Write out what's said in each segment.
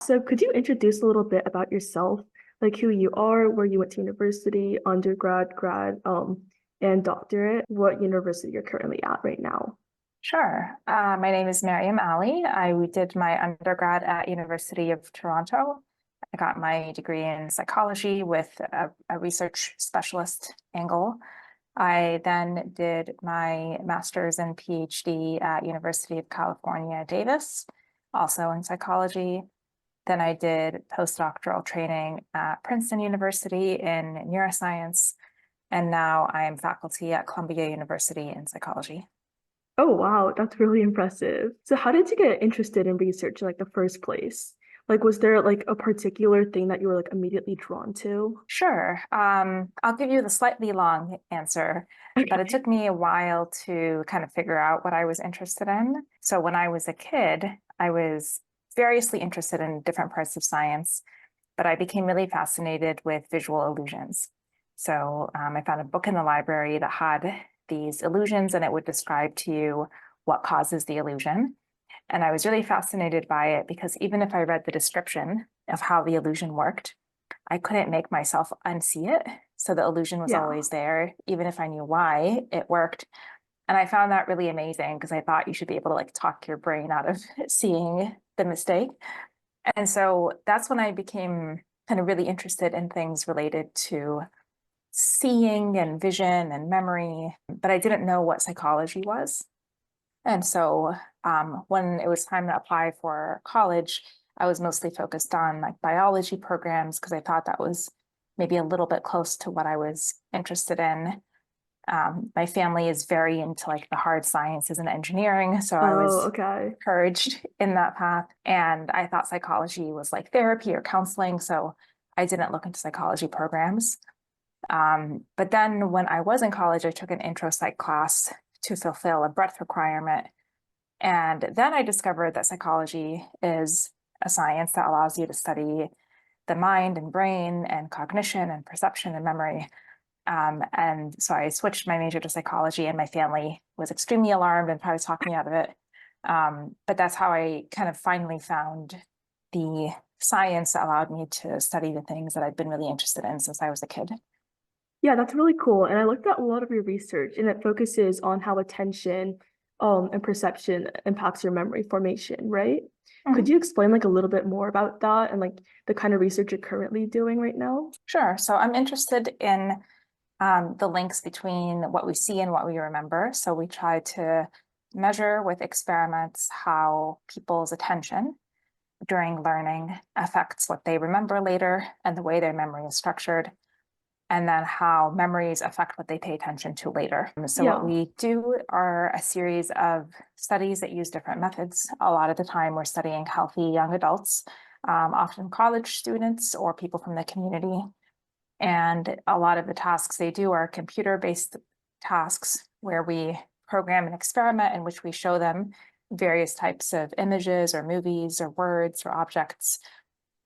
So could you introduce a little bit about yourself, like who you are, where you went to university, undergrad, grad, and doctorate, what university you're currently at right now? Sure. My name is Mariam Ali. I did my undergrad at University of Toronto. I got my degree in psychology with a research specialist angle. I then did my master's and PhD at University of California, Davis, also in psychology. Then I did postdoctoral training at Princeton University in neuroscience, and now I am faculty at Columbia University in psychology. Oh wow, that's really impressive. So how did you get interested in research in like the first place? Like was there like a particular thing that you were like immediately drawn to? Sure. I'll give you the slightly long answer, but it Okay. took me a while to kind of figure out what I was interested in. So when I was a kid, I was variously interested in different parts of science, but I became really fascinated with visual illusions. So I found a book in the library that had these illusions, and it would describe to you what causes the illusion. And I was really fascinated by it because even if I read the description of how the illusion worked, I couldn't make myself unsee it. So the illusion was Yeah. always there, even if I knew why it worked. And I found that really amazing because I thought you should be able to like talk your brain out of seeing the mistake. And so that's when I became kind of really interested in things related to seeing and vision and memory, but I didn't know what psychology was. And so when it was time to apply for college, I was mostly focused on like biology programs because I thought that was maybe a little bit close to what I was interested in. My family is very into like the hard sciences and engineering, so I Oh, was okay. encouraged in that path. And I thought psychology was like therapy or counseling, so I didn't look into psychology programs. But then when I was in college, I took an intro psych class to fulfill a breadth requirement. And then I discovered that psychology is a science that allows you to study the mind and brain and cognition and perception and memory. And so I switched my major to psychology, and my family was extremely alarmed and tried to talk me out of it. But that's how I kind of finally found the science that allowed me to study the things that I'd been really interested in since I was a kid. Yeah, that's really cool. And I looked at a lot of your research and it focuses on how attention and perception impacts your memory formation, right? Could Mhm. you explain like a little bit more about that and like the kind of research you're currently doing right now? Sure. So I'm interested in the links between what we see and what we remember. So we try to measure with experiments how people's attention during learning affects what they remember later and the way their memory is structured, and then how memories affect what they pay attention to later. So what Yeah. we do are a series of studies that use different methods. A lot of the time we're studying healthy young adults, often college students or people from the community. And a lot of the tasks they do are computer-based tasks where we program an experiment in which we show them various types of images or movies or words or objects,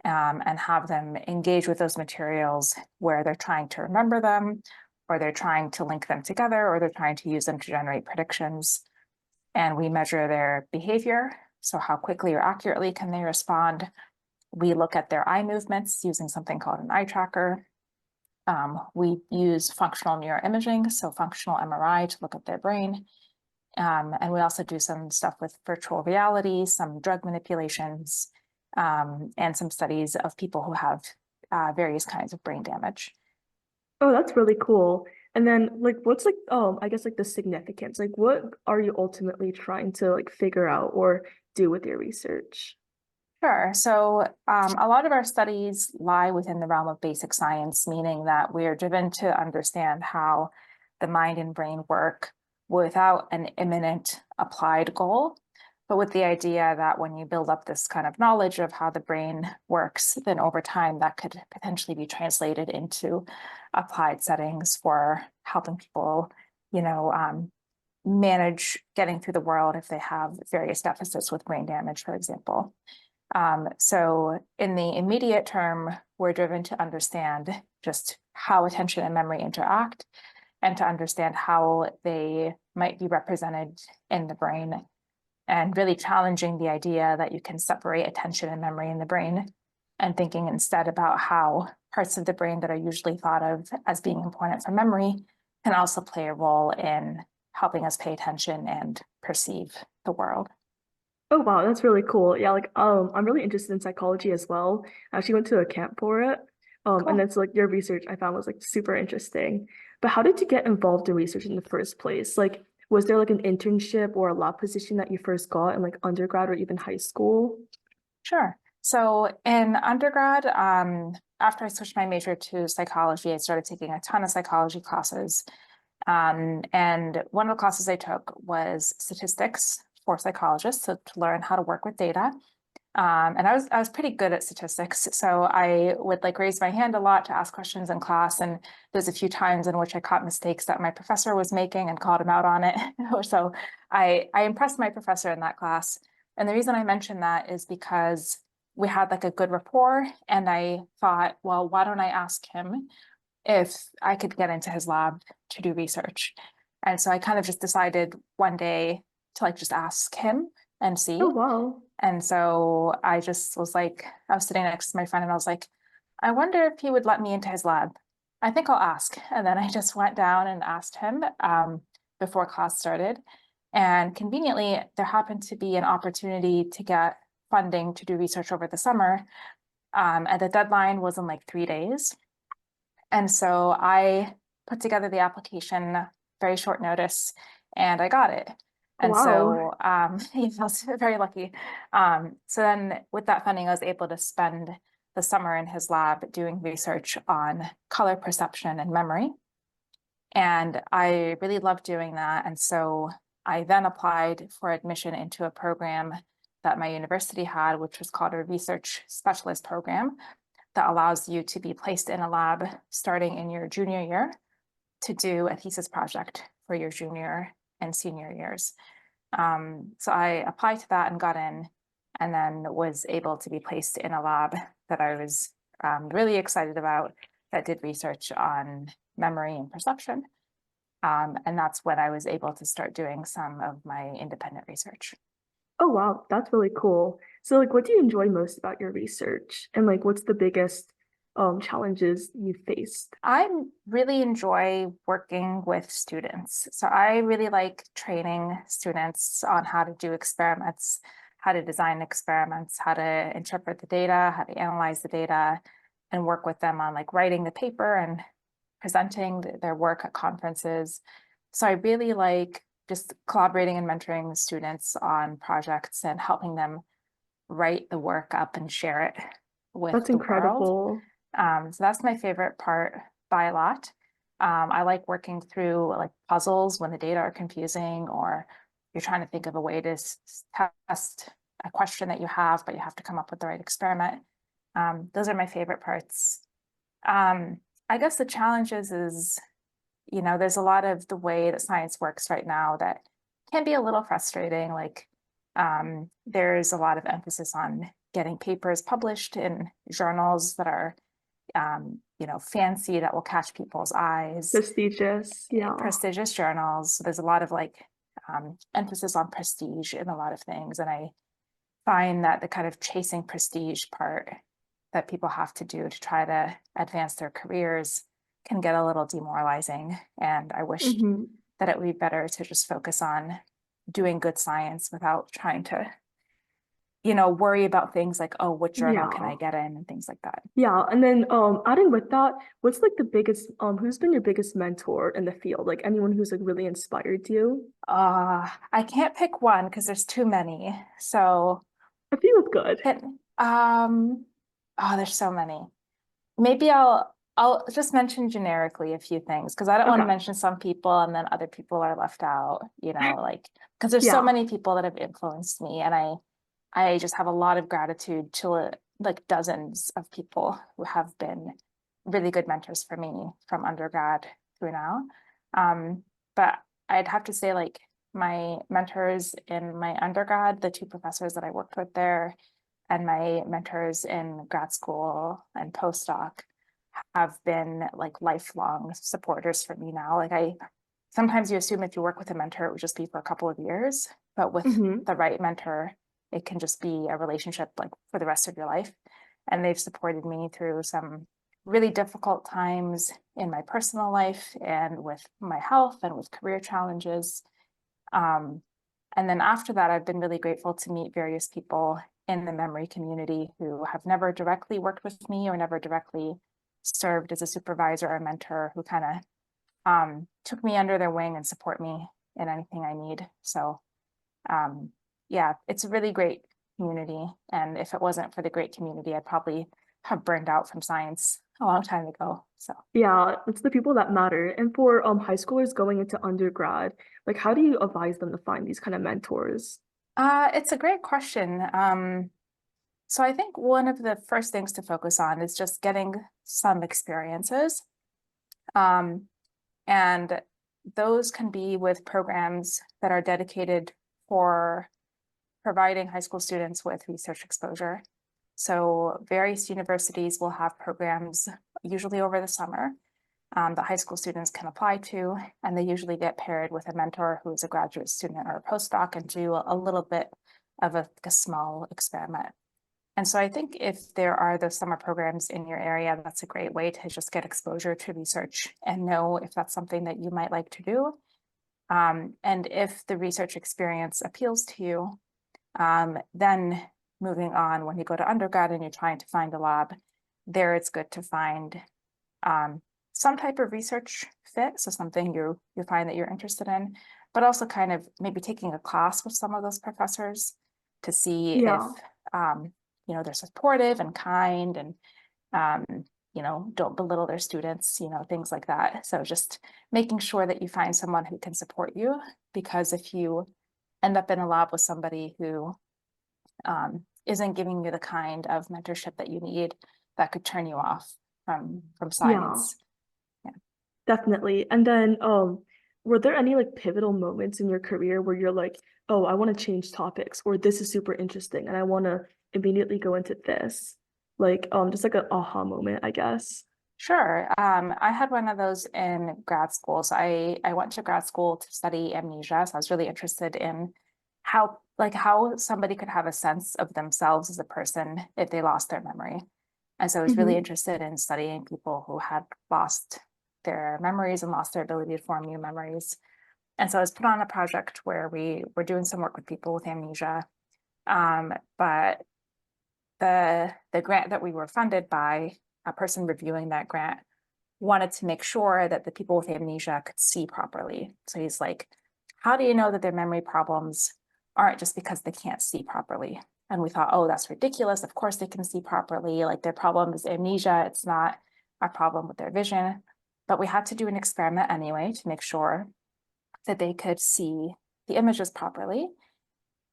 and have them engage with those materials where they're trying to remember them, or they're trying to link them together, or they're trying to use them to generate predictions. And we measure their behavior. So how quickly or accurately can they respond? We look at their eye movements using something called an eye tracker. We use functional neuroimaging, so functional MRI to look at their brain. And we also do some stuff with virtual reality, some drug manipulations, and some studies of people who have various kinds of brain damage. Oh, that's really cool. And then like what's like I guess like the significance? Like what are you ultimately trying to like figure out or do with your research? Sure. So a lot of our studies lie within the realm of basic science, meaning that we are driven to understand how the mind and brain work without an imminent applied goal, but with the idea that when you build up this kind of knowledge of how the brain works, then over time that could potentially be translated into applied settings for helping people, you know, manage getting through the world if they have various deficits with brain damage, for example. So in the immediate term, we're driven to understand just how attention and memory interact and to understand how they might be represented in the brain. and really challenging the idea that you can separate attention and memory in the brain, and thinking instead about how parts of the brain that are usually thought of as being important for memory can also play a role in helping us pay attention and perceive the world. Oh wow, that's really cool. Yeah, like I'm really interested in psychology as well. I actually went to a camp for it. And Cool. that's like your research I found was like super interesting. But how did you get involved in research in the first place? Like, was there like an internship or a lab position that you first got in like undergrad or even high school? Sure. So in undergrad, after I switched my major to psychology, I started taking a ton of psychology classes. And one of the classes I took was statistics for psychologists, so to learn how to work with data. And I was pretty good at statistics, so I would like raise my hand a lot to ask questions in class. And there's a few times in which I caught mistakes that my professor was making and called him out on it. So I impressed my professor in that class. And the reason I mention that is because we had like a good rapport, and I thought, well, why don't I ask him if I could get into his lab to do research? And so I kind of just decided one day to like just ask him and Oh see. wow. And so I just was like, I was sitting next to my friend and I was like, I wonder if he would let me into his lab. I think I'll ask. And then I just went down and asked him before class started. And conveniently, there happened to be an opportunity to get funding to do research over the summer. And the deadline was in like 3 days. And so I put together the application, very short notice, and I got it. And Wow. so yeah, I was very lucky. So then with that funding, I was able to spend the summer in his lab doing research on color perception and memory. And I really loved doing that. And so I then applied for admission into a program that my university had, which was called a research specialist program, that allows you to be placed in a lab starting in your junior year to do a thesis project for your junior and senior years. So I applied to that and got in, and then was able to be placed in a lab that I was really excited about, that did research on memory and perception. And that's when I was able to start doing some of my independent research. Oh wow, that's really cool. So like what do you enjoy most about your research? And like what's the biggest challenges you faced? I really enjoy working with students. So I really like training students on how to do experiments, how to design experiments, how to interpret the data, how to analyze the data, and work with them on like writing the paper and presenting their work at conferences. So I really like just collaborating and mentoring the students on projects and helping them write the work up and share it with That's the world. incredible. So that's my favorite part by a lot. I like working through like puzzles when the data are confusing, or you're trying to think of a way to test a question that you have, but you have to come up with the right experiment. Those are my favorite parts. Um, I guess the challenges is, there's a lot of the way that science works right now that can be a little frustrating. Like, there's a lot of emphasis on getting papers published in journals that are fancy, that will catch people's eyes, Prestigious. Yeah. prestigious journals. So there's a lot of like emphasis on prestige in a lot of things. And I find that the kind of chasing prestige part that people have to do to try to advance their careers can get a little demoralizing. And I wish Hmm. that it would be better to just focus on doing good science without trying to, worry about things like, oh, what journal can I Yeah. get in and things like that. Yeah. And then adding with that, what's like the biggest who's been your biggest mentor in the field? Like anyone who's like really inspired you? I can't pick one because there's too many. So I feel it's good. it, there's so many. Maybe I'll just mention generically a few things, because I don't want to Okay. mention some people and then other people are left out, like, because there's so Yeah. many people that have influenced me, and I just have a lot of gratitude to like dozens of people who have been really good mentors for me from undergrad through now. But I'd have to say, like, my mentors in my undergrad, the two professors that I worked with there, and my mentors in grad school and postdoc have been like lifelong supporters for me now. Like, sometimes you assume if you work with a mentor, it would just be for a couple of years, but with Hmm. the right mentor, it can just be a relationship like for the rest of your life. And they've supported me through some really difficult times in my personal life and with my health and with career challenges. Um, and then after that, I've been really grateful to meet various people in the memory community who have never directly worked with me or never directly served as a supervisor or mentor, who kind of took me under their wing and support me in anything I need. So yeah, it's a really great community. And if it wasn't for the great community, I'd probably have burned out from science a long time ago. So Yeah, it's the people that matter. And for high schoolers going into undergrad, like how do you advise them to find these kind of mentors? it's a great question. So I think one of the first things to focus on is just getting some experiences. Um, and those can be with programs that are dedicated for providing high school students with research exposure. So various universities will have programs, usually over the summer, that high school students can apply to, and they usually get paired with a mentor who is a graduate student or a postdoc and do a little bit of a small experiment. And so I think if there are those summer programs in your area, that's a great way to just get exposure to research and know if that's something that you might like to do. And if the research experience appeals to you, then moving on, when you go to undergrad and you're trying to find a lab, there it's good to find some type of research fit, so something you find that you're interested in, but also kind of maybe taking a class with some of those professors to see if Yeah. they're supportive and kind and don't belittle their students, things like that. So just making sure that you find someone who can support you, because if you end up in a lab with somebody who isn't giving you the kind of mentorship that you need, that could turn you off from Yeah. science. Yeah. Definitely. And then, were there any like pivotal moments in your career where you're like, oh, I want to change topics, or this is super interesting and I want to immediately go into this? Like, just like an aha moment, I guess. Sure. I had one of those in grad school. So I went to grad school to study amnesia. So I was really interested in how somebody could have a sense of themselves as a person if they lost their memory. And so I was really Hmm. interested in studying people who had lost their memories and lost their ability to form new memories. And so I was put on a project where we were doing some work with people with amnesia. But the grant that we were funded by, a person reviewing that grant wanted to make sure that the people with amnesia could see properly. So he's like, how do you know that their memory problems aren't just because they can't see properly? And we thought, oh, that's ridiculous. Of course they can see properly. Like, their problem is amnesia. It's not a problem with their vision. But we had to do an experiment anyway to make sure that they could see the images properly.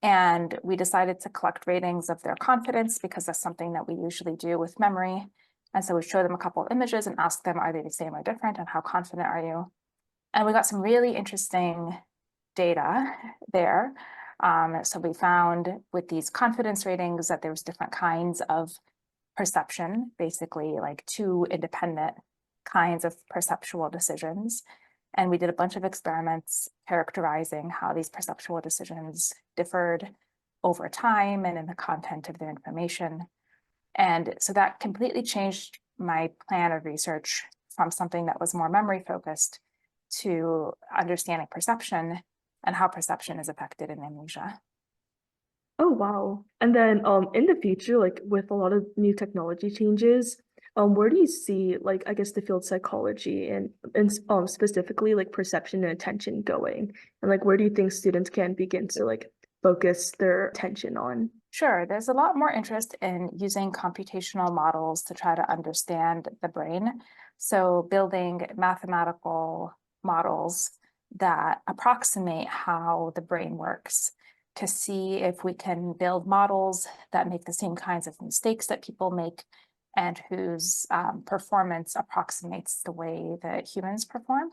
And we decided to collect ratings of their confidence, because that's something that we usually do with memory. And so we showed them a couple of images and asked them, are they the same or different? And how confident are you? And we got some really interesting data there. So we found with these confidence ratings that there was different kinds of perception, basically like two independent kinds of perceptual decisions. And we did a bunch of experiments characterizing how these perceptual decisions differed over time and in the content of their information. And so that completely changed my plan of research from something that was more memory focused to understanding perception and how perception is affected in amnesia. Oh, wow. And then, in the future, like with a lot of new technology changes, where do you see, like, I guess the field psychology and specifically like perception and attention going? And like, where do you think students can begin to like focus their attention on? Sure, there's a lot more interest in using computational models to try to understand the brain. So building mathematical models that approximate how the brain works, to see if we can build models that make the same kinds of mistakes that people make and whose performance approximates the way that humans perform.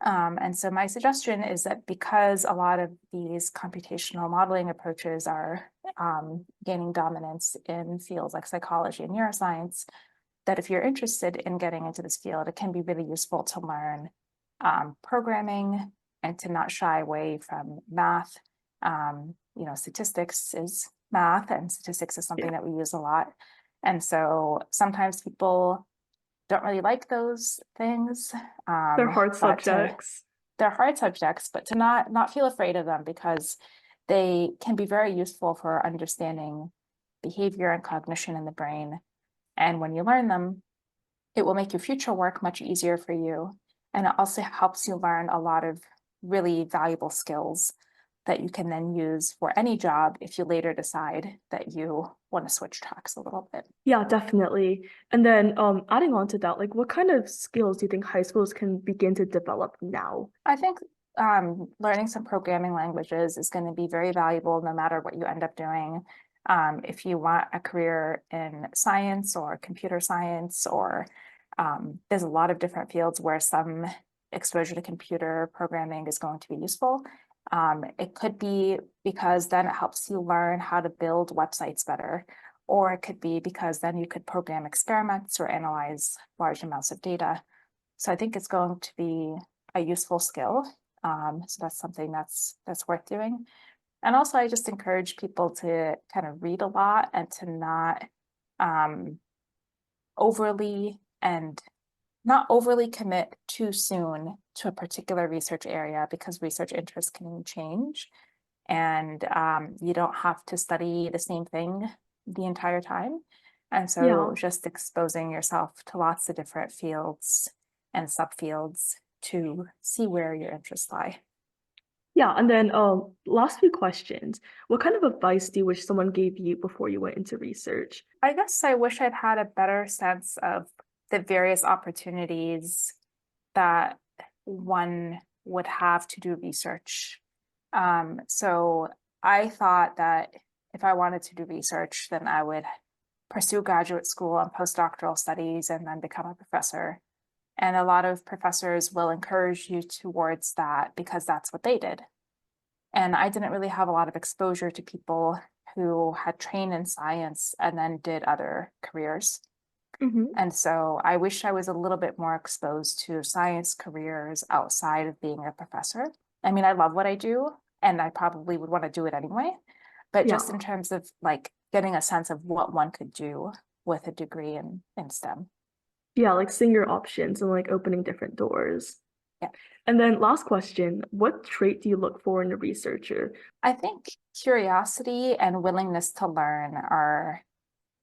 And so my suggestion is that because a lot of these computational modeling approaches are gaining dominance in fields like psychology and neuroscience, that if you're interested in getting into this field, it can be really useful to learn programming and to not shy away from math Statistics is math, and statistics is Yeah, something that we use a lot. And so sometimes people don't really like those things. they're hard But subjects. they're hard subjects, but to not feel afraid of them because they can be very useful for understanding behavior and cognition in the brain. And when you learn them, it will make your future work much easier for you. And it also helps you learn a lot of really valuable skills that you can then use for any job if you later decide that you want to switch tracks a little bit. Yeah, definitely. And then adding on to that, like what kind of skills do you think high schools can begin to develop now? I think learning some programming languages is going to be very valuable no matter what you end up doing. If you want a career in science or computer science, or there's a lot of different fields where some exposure to computer programming is going to be useful. It could be because then it helps you learn how to build websites better, or it could be because then you could program experiments or analyze large amounts of data. So I think it's going to be a useful skill. So that's something that's worth doing. And also, I just encourage people to kind of read a lot and to not um, overly and not overly commit too soon to a particular research area because research interests can change, and you don't have to study the same thing the entire time. And so Yeah. just exposing yourself to lots of different fields and subfields to see where your interests lie. Yeah, and then last few questions. What kind of advice do you wish someone gave you before you went into research? I guess I wish I'd had a better sense of the various opportunities that one would have to do research. So I thought that if I wanted to do research, then I would pursue graduate school and postdoctoral studies and then become a professor. And a lot of professors will encourage you towards that because that's what they did. And I didn't really have a lot of exposure to people who had trained in science and then did other careers. Hmm. And so I wish I was a little bit more exposed to science careers outside of being a professor. I mean, I love what I do, and I probably would want to do it anyway. But just Yeah. in terms of like getting a sense of what one could do with a degree in STEM. Yeah, like seeing your options and like opening different doors. Yeah. And then last question, what trait do you look for in a researcher? I think curiosity and willingness to learn are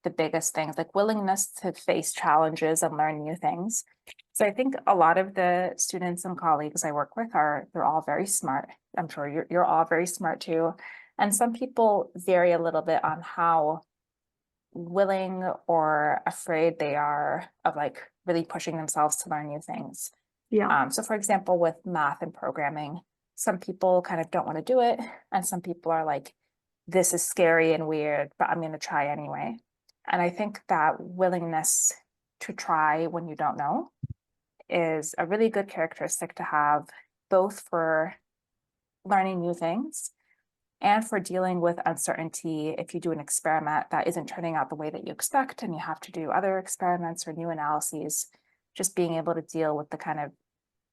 the biggest things, like willingness to face challenges and learn new things. So I think a lot of the students and colleagues I work with they're all very smart. I'm sure you're all very smart too. And some people vary a little bit on how willing or afraid they are of like really pushing themselves to learn new things. Yeah. So for example, with math and programming, some people kind of don't want to do it, and some people are like, this is scary and weird, but I'm going to try anyway. And I think that willingness to try when you don't know is a really good characteristic to have, both for learning new things and for dealing with uncertainty if you do an experiment that isn't turning out the way that you expect and you have to do other experiments or new analyses. Just being able to deal with the kind of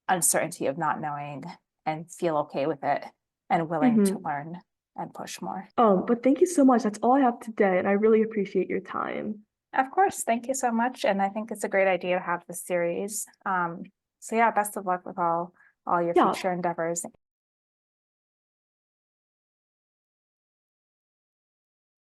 uncertainty of not knowing and feel okay with it and willing to Hmm. learn and push more. But thank you so much. That's all I have today, and I really appreciate your time. Of course, thank you so much. And I think it's a great idea to have this series. So yeah, best of luck with all your Yeah, future endeavors.